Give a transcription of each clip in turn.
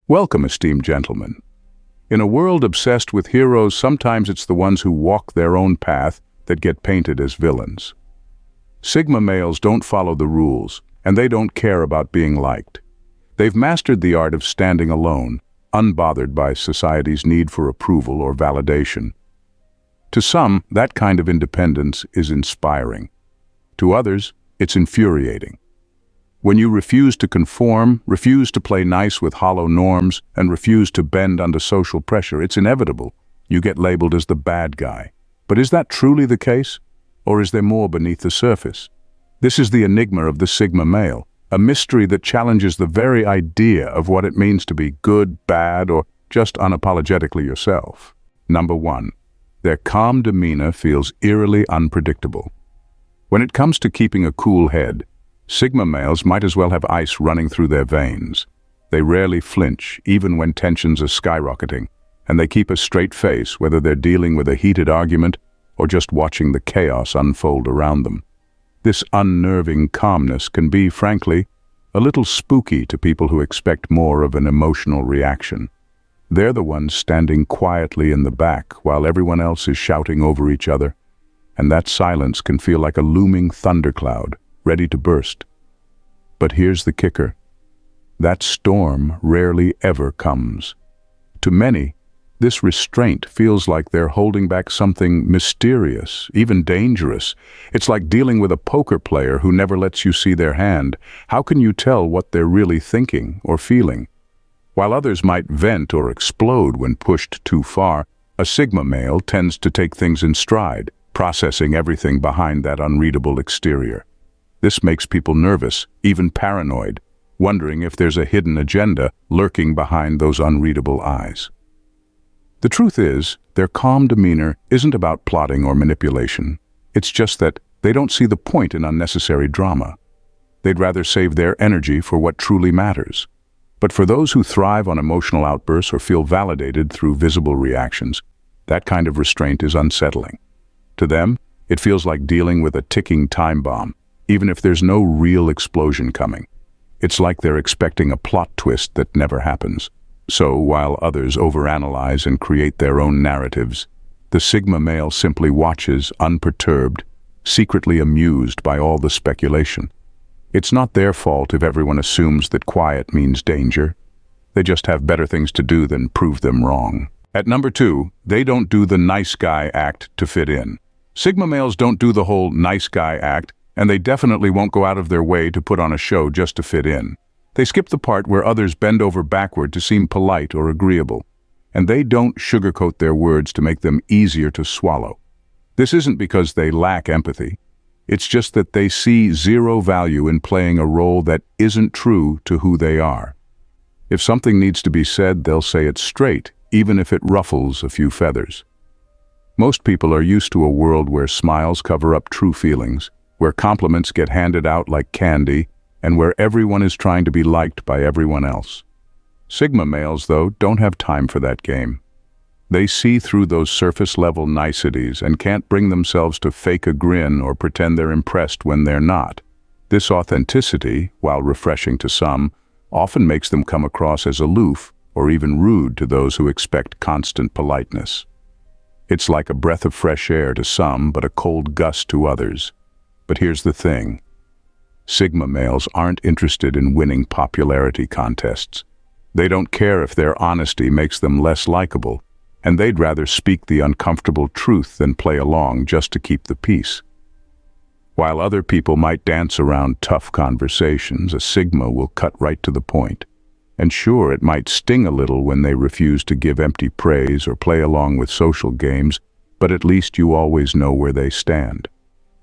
Welcome, esteemed gentlemen. In a world obsessed with heroes, sometimes it's the ones who walk their own path that get painted as villains. Sigma males don't follow the rules, and they don't care about being liked. They've mastered the art of standing alone, unbothered by society's need for approval or validation. To some, that kind of independence is inspiring. To others, it's infuriating. When you refuse to conform, refuse to play nice with hollow norms, and refuse to bend under social pressure, it's inevitable. You get labeled as the bad guy. But is that truly the case? Or is there more beneath the surface? This is the enigma of the Sigma male, a mystery that challenges the very idea of what it means to be good, bad, or just unapologetically yourself. Number 1. Their calm demeanor feels eerily unpredictable. When it comes to keeping a cool head, Sigma males might as well have ice running through their veins. They rarely flinch, even when tensions are skyrocketing, and they keep a straight face whether they're dealing with a heated argument or just watching the chaos unfold around them. This unnerving calmness can be, frankly, a little spooky to people who expect more of an emotional reaction. They're the ones standing quietly in the back while everyone else is shouting over each other, and that silence can feel like a looming thundercloud, ready to burst. But here's the kicker. That storm rarely ever comes. To many, this restraint feels like they're holding back something mysterious, even dangerous. It's like dealing with a poker player who never lets you see their hand. How can you tell what they're really thinking or feeling? While others might vent or explode when pushed too far, a Sigma male tends to take things in stride, processing everything behind that unreadable exterior. This makes people nervous, even paranoid, wondering if there's a hidden agenda lurking behind those unreadable eyes. The truth is, their calm demeanor isn't about plotting or manipulation. It's just that they don't see the point in unnecessary drama. They'd rather save their energy for what truly matters. But for those who thrive on emotional outbursts or feel validated through visible reactions, that kind of restraint is unsettling. To them, it feels like dealing with a ticking time bomb, even if there's no real explosion coming. It's like they're expecting a plot twist that never happens. So, while others overanalyze and create their own narratives, the Sigma male simply watches, unperturbed, secretly amused by all the speculation. It's not their fault if everyone assumes that quiet means danger. They just have better things to do than prove them wrong. At number 2, they don't do the nice guy act to fit in. Sigma males don't do the whole nice guy act, and they definitely won't go out of their way to put on a show just to fit in. They skip the part where others bend over backward to seem polite or agreeable, and they don't sugarcoat their words to make them easier to swallow. This isn't because they lack empathy. It's just that they see zero value in playing a role that isn't true to who they are. If something needs to be said, they'll say it straight, even if it ruffles a few feathers. Most people are used to a world where smiles cover up true feelings, where compliments get handed out like candy, and where everyone is trying to be liked by everyone else. Sigma males, though, don't have time for that game. They see through those surface-level niceties and can't bring themselves to fake a grin or pretend they're impressed when they're not. This authenticity, while refreshing to some, often makes them come across as aloof or even rude to those who expect constant politeness. It's like a breath of fresh air to some, but a cold gust to others. But here's the thing. Sigma males aren't interested in winning popularity contests. They don't care if their honesty makes them less likable, and they'd rather speak the uncomfortable truth than play along just to keep the peace. While other people might dance around tough conversations, a Sigma will cut right to the point. And sure, it might sting a little when they refuse to give empty praise or play along with social games, but at least you always know where they stand.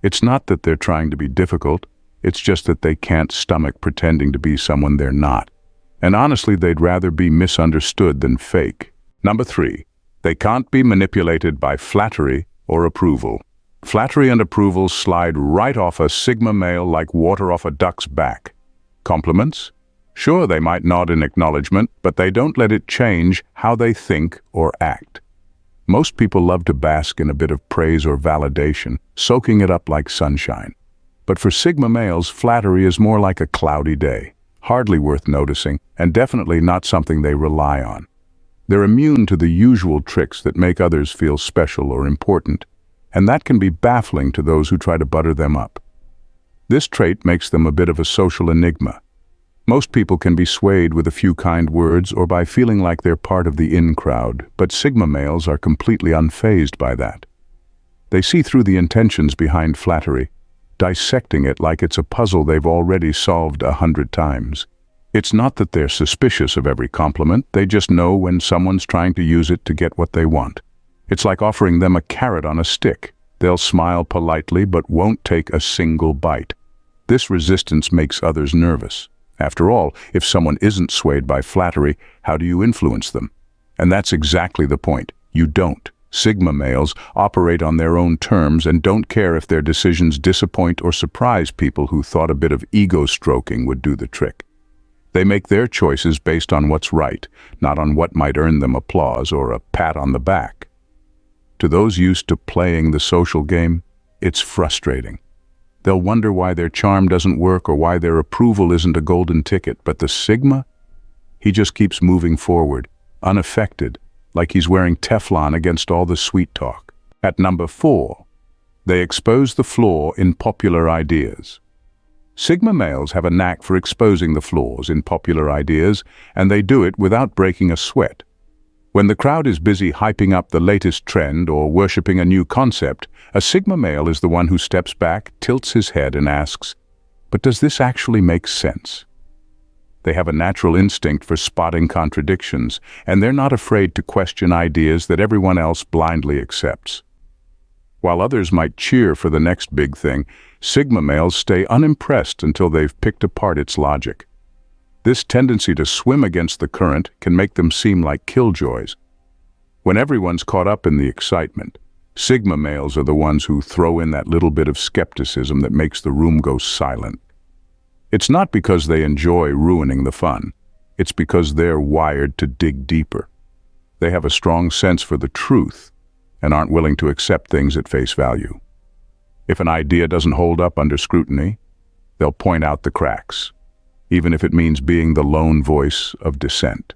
It's not that they're trying to be difficult, it's just that they can't stomach pretending to be someone they're not. And honestly, they'd rather be misunderstood than fake. Number 3, they can't be manipulated by flattery or approval. Flattery and approval slide right off a Sigma male like water off a duck's back. Compliments? Sure, they might nod in acknowledgement, but they don't let it change how they think or act. Most people love to bask in a bit of praise or validation, soaking it up like sunshine. But for Sigma males, flattery is more like a cloudy day. hardly worth noticing, and definitely not something they rely on. They're immune to the usual tricks that make others feel special or important, and that can be baffling to those who try to butter them up. This trait makes them a bit of a social enigma. Most people can be swayed with a few kind words or by feeling like they're part of the in crowd, but Sigma males are completely unfazed by that. They see through the intentions behind flattery, dissecting it like it's a puzzle they've already solved 100 times. It's not that they're suspicious of every compliment, they just know when someone's trying to use it to get what they want. It's like offering them a carrot on a stick. They'll smile politely but won't take a single bite. This resistance makes others nervous. After all, if someone isn't swayed by flattery, how do you influence them? And that's exactly the point. You don't. Sigma males operate on their own terms and don't care if their decisions disappoint or surprise people who thought a bit of ego stroking would do the trick. They make their choices based on what's right, not on what might earn them applause or a pat on the back. To those used to playing the social game, it's frustrating. They'll wonder why their charm doesn't work or why their approval isn't a golden ticket, but the Sigma, he just keeps moving forward, unaffected, like he's wearing Teflon against all the sweet talk. At number 4, they expose the flaw in popular ideas. Sigma males have a knack for exposing the flaws in popular ideas, and they do it without breaking a sweat. When the crowd is busy hyping up the latest trend or worshipping a new concept, a Sigma male is the one who steps back, tilts his head and asks, "But does this actually make sense?" They have a natural instinct for spotting contradictions, and they're not afraid to question ideas that everyone else blindly accepts. While others might cheer for the next big thing, Sigma males stay unimpressed until they've picked apart its logic. This tendency to swim against the current can make them seem like killjoys. When everyone's caught up in the excitement, Sigma males are the ones who throw in that little bit of skepticism that makes the room go silent. It's not because they enjoy ruining the fun. It's because they're wired to dig deeper. They have a strong sense for the truth and aren't willing to accept things at face value. If an idea doesn't hold up under scrutiny, they'll point out the cracks, even if it means being the lone voice of dissent.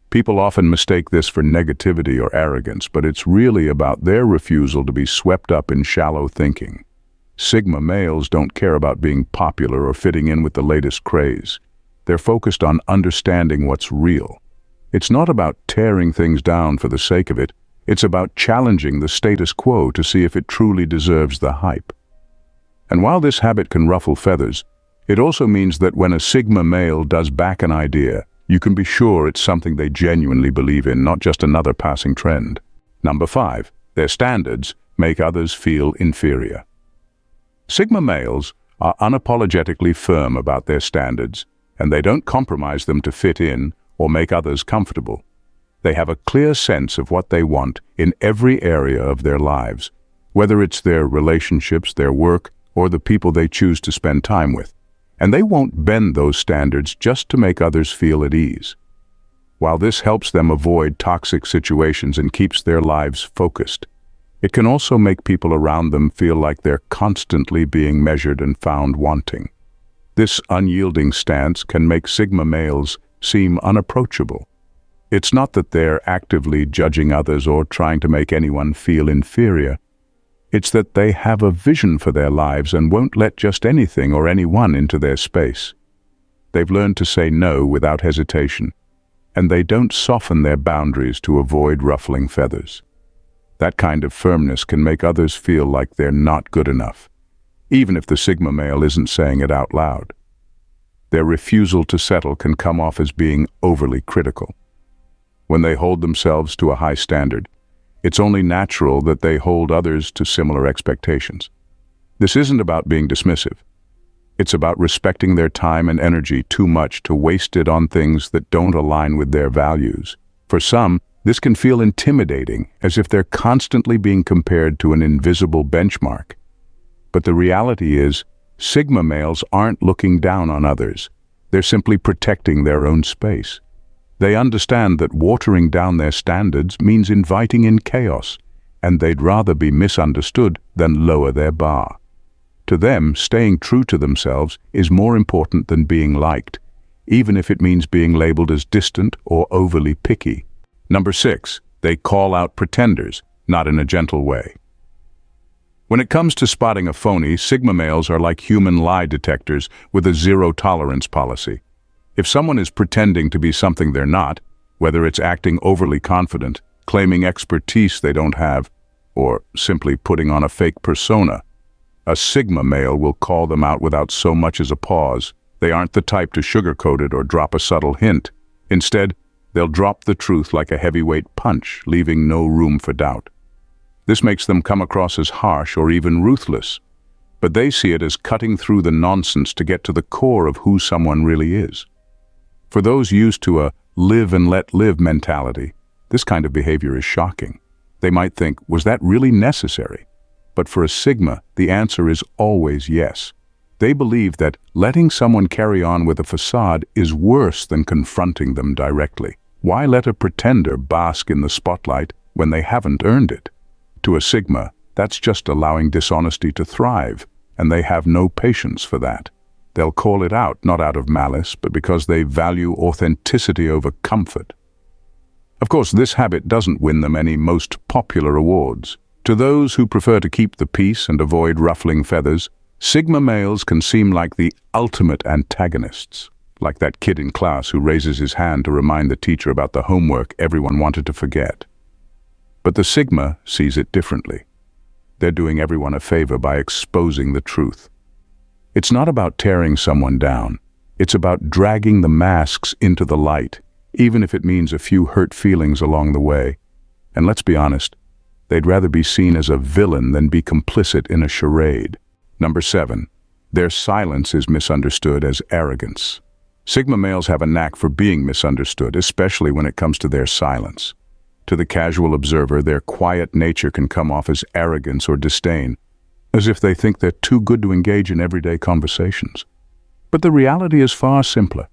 People often mistake this for negativity or arrogance, but it's really about their refusal to be swept up in shallow thinking. Sigma males don't care about being popular or fitting in with the latest craze. They're focused on understanding what's real. It's not about tearing things down for the sake of it. It's about challenging the status quo to see if it truly deserves the hype. And while this habit can ruffle feathers, it also means that when a Sigma male does back an idea, you can be sure it's something they genuinely believe in, not just another passing trend. Number 5, their standards make others feel inferior. Sigma males are unapologetically firm about their standards, and they don't compromise them to fit in or make others comfortable. They have a clear sense of what they want in every area of their lives, whether it's their relationships, their work, or the people they choose to spend time with. And they won't bend those standards just to make others feel at ease. While this helps them avoid toxic situations and keeps their lives focused, it can also make people around them feel like they're constantly being measured and found wanting. This unyielding stance can make Sigma males seem unapproachable. It's not that they're actively judging others or trying to make anyone feel inferior. It's that they have a vision for their lives and won't let just anything or anyone into their space. They've learned to say no without hesitation, and they don't soften their boundaries to avoid ruffling feathers. That kind of firmness can make others feel like they're not good enough, even if the Sigma male isn't saying it out loud. Their refusal to settle can come off as being overly critical. When they hold themselves to a high standard, it's only natural that they hold others to similar expectations. This isn't about being dismissive. It's about respecting their time and energy too much to waste it on things that don't align with their values. For some, this can feel intimidating, as if they're constantly being compared to an invisible benchmark. But the reality is, Sigma males aren't looking down on others. They're simply protecting their own space. They understand that watering down their standards means inviting in chaos, and they'd rather be misunderstood than lower their bar. To them, staying true to themselves is more important than being liked, even if it means being labeled as distant or overly picky. Number 6, they call out pretenders, not in a gentle way. When it comes to spotting a phony, Sigma males are like human lie detectors with a zero-tolerance policy. If someone is pretending to be something they're not, whether it's acting overly confident, claiming expertise they don't have, or simply putting on a fake persona, a Sigma male will call them out without so much as a pause. They aren't the type to sugarcoat it or drop a subtle hint. Instead, they'll drop the truth like a heavyweight punch, leaving no room for doubt. This makes them come across as harsh or even ruthless, but they see it as cutting through the nonsense to get to the core of who someone really is. For those used to a live and let live mentality, this kind of behavior is shocking. They might think, was that really necessary? But for a Sigma, the answer is always yes. They believe that letting someone carry on with a facade is worse than confronting them directly. Why let a pretender bask in the spotlight when they haven't earned it? To a Sigma, that's just allowing dishonesty to thrive, and they have no patience for that. They'll call it out, not out of malice, but because they value authenticity over comfort. Of course, this habit doesn't win them any most popular awards. To those who prefer to keep the peace and avoid ruffling feathers, Sigma males can seem like the ultimate antagonists, like that kid in class who raises his hand to remind the teacher about the homework everyone wanted to forget. But the Sigma sees it differently. They're doing everyone a favor by exposing the truth. It's not about tearing someone down. It's about dragging the masks into the light, even if it means a few hurt feelings along the way. And let's be honest, they'd rather be seen as a villain than be complicit in a charade. Number 7, their silence is misunderstood as arrogance. Sigma males have a knack for being misunderstood, especially when it comes to their silence. To the casual observer, their quiet nature can come off as arrogance or disdain, as if they think they're too good to engage in everyday conversations. But the reality is far simpler.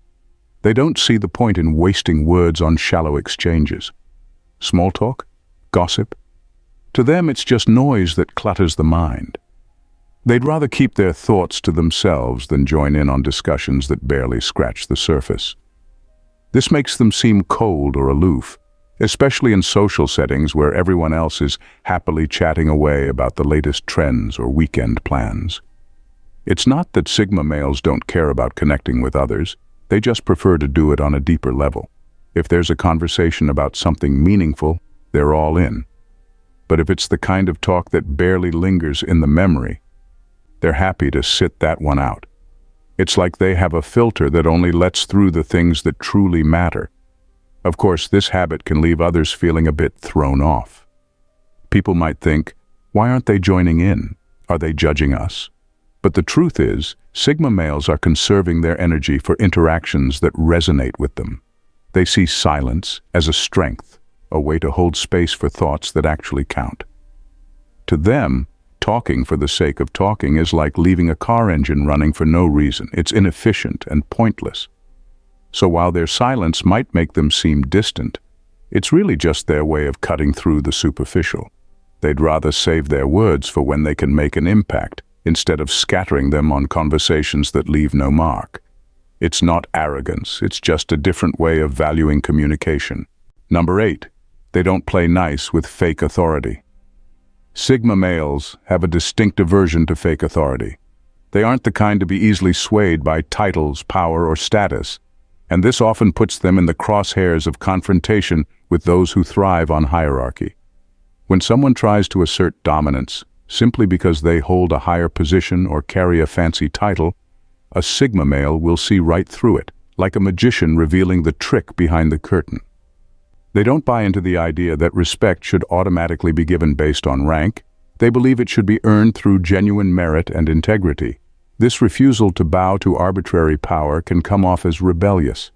They don't see the point in wasting words on shallow exchanges. Small talk? Gossip? To them, it's just noise that clutters the mind. They'd rather keep their thoughts to themselves than join in on discussions that barely scratch the surface. This makes them seem cold or aloof, especially in social settings where everyone else is happily chatting away about the latest trends or weekend plans. It's not that Sigma males don't care about connecting with others, they just prefer to do it on a deeper level. If there's a conversation about something meaningful, they're all in. But if it's the kind of talk that barely lingers in the memory, they're happy to sit that one out. It's like they have a filter that only lets through the things that truly matter. Of course, this habit can leave others feeling a bit thrown off. People might think, why aren't they joining in? Are they judging us? But the truth is, Sigma males are conserving their energy for interactions that resonate with them. They see silence as a strength, a way to hold space for thoughts that actually count. To them, talking for the sake of talking is like leaving a car engine running for no reason. It's inefficient and pointless. So while their silence might make them seem distant, it's really just their way of cutting through the superficial. They'd rather save their words for when they can make an impact, instead of scattering them on conversations that leave no mark. It's not arrogance, it's just a different way of valuing communication. Number 8, they don't play nice with fake authority. Sigma males have a distinct aversion to fake authority. They aren't the kind to be easily swayed by titles, power, or status, and this often puts them in the crosshairs of confrontation with those who thrive on hierarchy. When someone tries to assert dominance simply because they hold a higher position or carry a fancy title, a Sigma male will see right through it, like a magician revealing the trick behind the curtain. They don't buy into the idea that respect should automatically be given based on rank. They believe it should be earned through genuine merit and integrity. This refusal to bow to arbitrary power can come off as rebellious.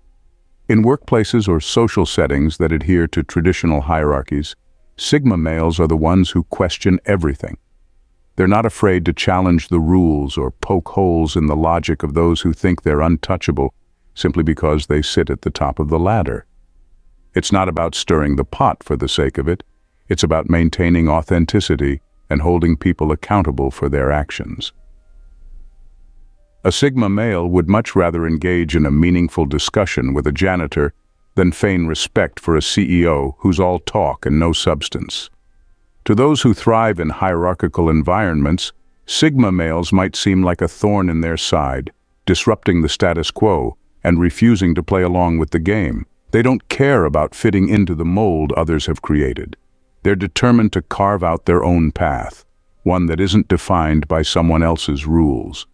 In workplaces or social settings that adhere to traditional hierarchies, Sigma males are the ones who question everything. They're not afraid to challenge the rules or poke holes in the logic of those who think they're untouchable simply because they sit at the top of the ladder. It's not about stirring the pot for the sake of it. It's about maintaining authenticity and holding people accountable for their actions. A Sigma male would much rather engage in a meaningful discussion with a janitor than feign respect for a CEO who's all talk and no substance. To those who thrive in hierarchical environments, Sigma males might seem like a thorn in their side, disrupting the status quo and refusing to play along with the game. They don't care about fitting into the mold others have created. They're determined to carve out their own path, one that isn't defined by someone else's rules.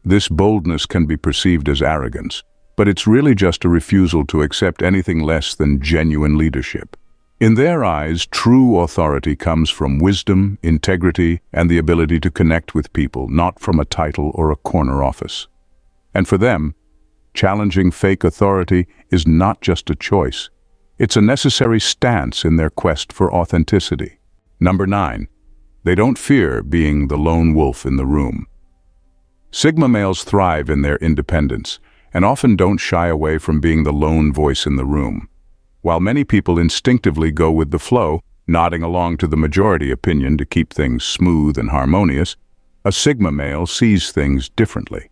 This boldness can be perceived as arrogance, but it's really just a refusal to accept anything less than genuine leadership. In their eyes, true authority comes from wisdom, integrity, and the ability to connect with people, not from a title or a corner office. And for them, challenging fake authority is not just a choice. It's a necessary stance in their quest for authenticity. Number 9. They don't fear being the lone wolf in the room. Sigma males thrive in their independence and often don't shy away from being the lone voice in the room. While many people instinctively go with the flow, nodding along to the majority opinion to keep things smooth and harmonious, a Sigma male sees things differently.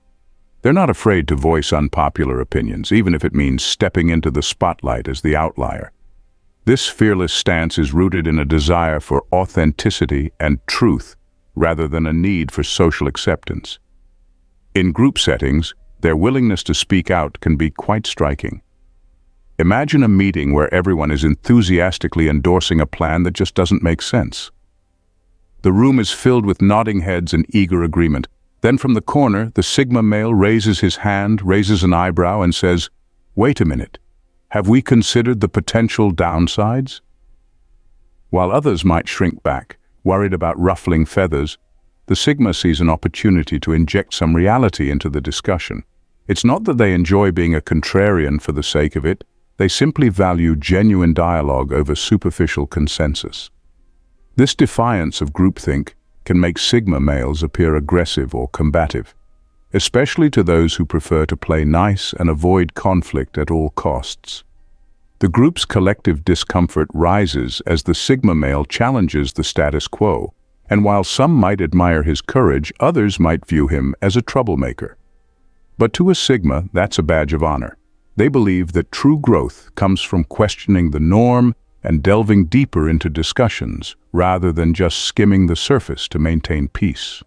They're not afraid to voice unpopular opinions, even if it means stepping into the spotlight as the outlier. This fearless stance is rooted in a desire for authenticity and truth, rather than a need for social acceptance. In group settings, their willingness to speak out can be quite striking. Imagine a meeting where everyone is enthusiastically endorsing a plan that just doesn't make sense. The room is filled with nodding heads and eager agreement. Then from the corner, the Sigma male raises his hand, raises an eyebrow, and says, "Wait a minute, have we considered the potential downsides?" While others might shrink back, worried about ruffling feathers, the Sigma sees an opportunity to inject some reality into the discussion. It's not that they enjoy being a contrarian for the sake of it, they simply value genuine dialogue over superficial consensus. This defiance of groupthink can make Sigma males appear aggressive or combative, especially to those who prefer to play nice and avoid conflict at all costs. The group's collective discomfort rises as the Sigma male challenges the status quo, and while some might admire his courage, others might view him as a troublemaker. But to a Sigma, that's a badge of honor. They believe that true growth comes from questioning the norm and delving deeper into discussions, rather than just skimming the surface to maintain peace.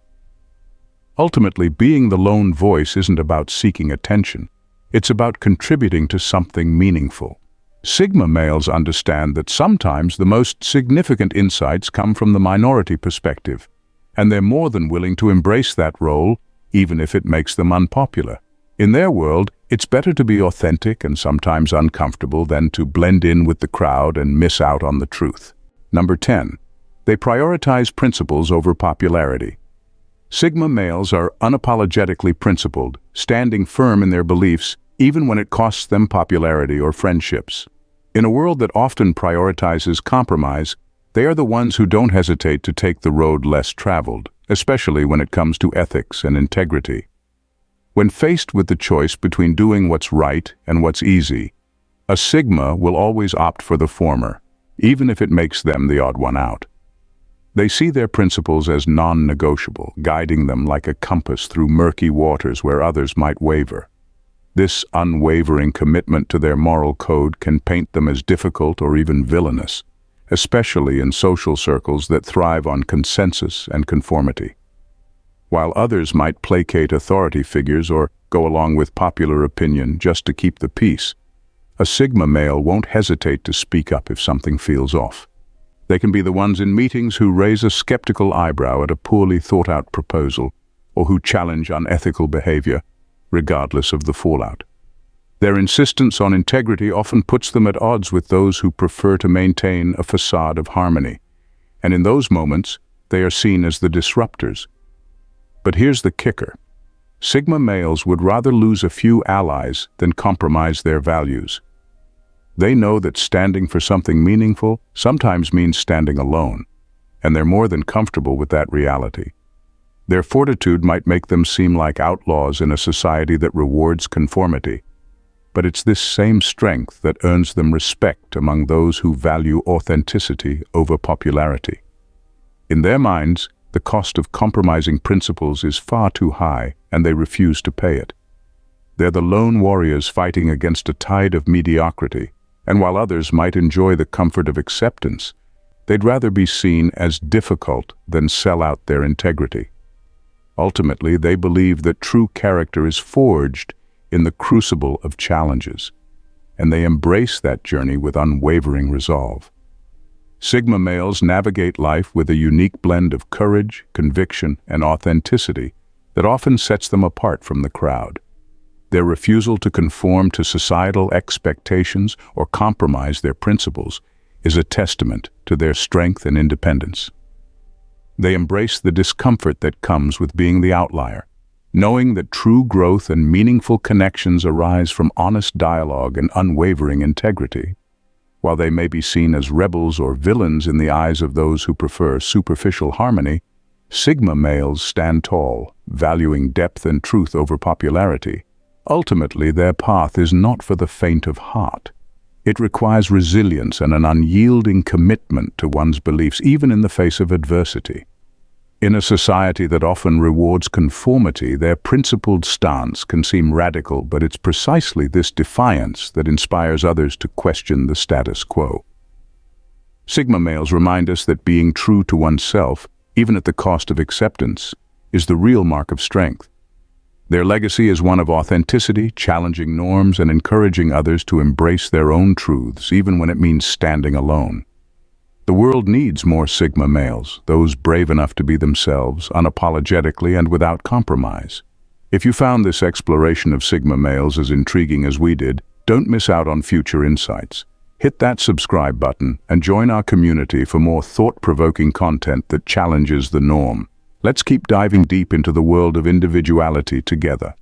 Ultimately, being the lone voice isn't about seeking attention. It's about contributing to something meaningful. Sigma males understand that sometimes the most significant insights come from the minority perspective, and they're more than willing to embrace that role, even if it makes them unpopular. In their world, it's better to be authentic and sometimes uncomfortable than to blend in with the crowd and miss out on the truth. Number 10. They prioritize principles over popularity. Sigma males are unapologetically principled, standing firm in their beliefs even when it costs them popularity or friendships. In a world that often prioritizes compromise, they are the ones who don't hesitate to take the road less traveled, especially when it comes to ethics and integrity. When faced with the choice between doing what's right and what's easy, a Sigma will always opt for the former, even if it makes them the odd one out. They see their principles as non-negotiable, guiding them like a compass through murky waters where others might waver. This unwavering commitment to their moral code can paint them as difficult or even villainous, especially in social circles that thrive on consensus and conformity. While others might placate authority figures or go along with popular opinion just to keep the peace, a Sigma male won't hesitate to speak up if something feels off. They can be the ones in meetings who raise a skeptical eyebrow at a poorly thought-out proposal, or who challenge unethical behavior, regardless of the fallout. Their insistence on integrity often puts them at odds with those who prefer to maintain a facade of harmony, and in those moments, they are seen as the disruptors. But here's the kicker. Sigma males would rather lose a few allies than compromise their values. They know that standing for something meaningful sometimes means standing alone, and they're more than comfortable with that reality. Their fortitude might make them seem like outlaws in a society that rewards conformity, but it's this same strength that earns them respect among those who value authenticity over popularity. In their minds, The cost of compromising principles is far too high, and they refuse to pay it. They're the lone warriors fighting against a tide of mediocrity, and while others might enjoy the comfort of acceptance, they'd rather be seen as difficult than sell out their integrity. Ultimately, they believe that true character is forged in the crucible of challenges, and they embrace that journey with unwavering resolve. Sigma males navigate life with a unique blend of courage, conviction, and authenticity that often sets them apart from the crowd. Their refusal to conform to societal expectations or compromise their principles is a testament to their strength and independence. They embrace the discomfort that comes with being the outlier, knowing that true growth and meaningful connections arise from honest dialogue and unwavering integrity. While they may be seen as rebels or villains in the eyes of those who prefer superficial harmony, Sigma males stand tall, valuing depth and truth over popularity. Ultimately, their path is not for the faint of heart. It requires resilience and an unyielding commitment to one's beliefs, even in the face of adversity. In a society that often rewards conformity, their principled stance can seem radical, but it's precisely this defiance that inspires others to question the status quo. Sigma males remind us that being true to oneself, even at the cost of acceptance, is the real mark of strength. Their legacy is one of authenticity, challenging norms, and encouraging others to embrace their own truths, even when it means standing alone. The world needs more Sigma males, those brave enough to be themselves, unapologetically and without compromise. If you found this exploration of Sigma males as intriguing as we did, don't miss out on future insights. Hit that subscribe button and join our community for more thought-provoking content that challenges the norm. Let's keep diving deep into the world of individuality together.